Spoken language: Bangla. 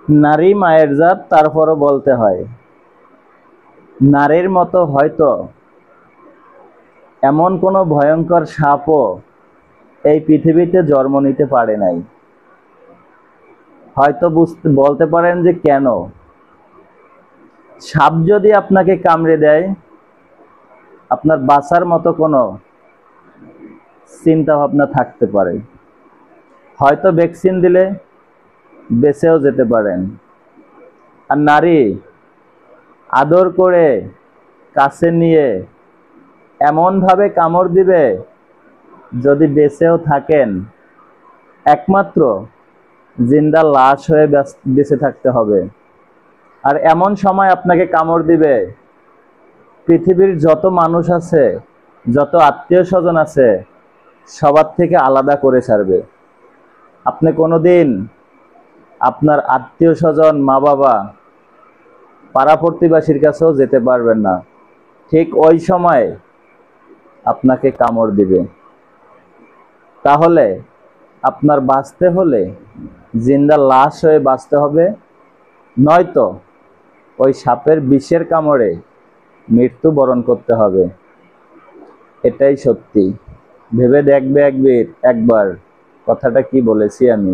নারী মায়ের জাত, তারপরও বলতে হয় নারীর মতো হয়তো এমন কোনো ভয়ঙ্কর সাপও এই পৃথিবীতে জন্ম নিতে পারে নাই। হয়তো বলতে পারেন যে কেন? সাপ যদি আপনাকে কামড়ে দেয়, আপনার বাঁচার মতো কোনো চিন্তা ভাবনা থাকতে পারে, হয়তো ভ্যাকসিন দিলে বেঁচেও যেতে পারেন। আর নারী আদর করে কাছে নিয়ে এমনভাবে কামড় দিবে, যদি বেঁচেও থাকেন একমাত্র জিন্দা লাশ হয়ে বেঁচে থাকতে হবে। আর এমন সময় আপনাকে কামড় দিবে, পৃথিবীর যত মানুষ আছে, যত আত্মীয় স্বজন আছে, সবার থেকে আলাদা করে ছাড়বে। আপনি কোনোদিন আপনার আত্মীয় স্বজন, মা বাবা, পাড়া প্রতিবেশীর কাছেও যেতে পারবেন না। ঠিক ওই সময় আপনাকে কামড় দিবে। তাহলে আপনার বাঁচতে হলে জিন্দা লাশ হয়ে বাঁচতে হবে, নয়তো ওই সাপের বিষের কামড়ে মৃত্যুবরণ করতে হবে। এটাই সত্যি। ভেবে দেখবে একবার কথাটা কি বলেছি আমি।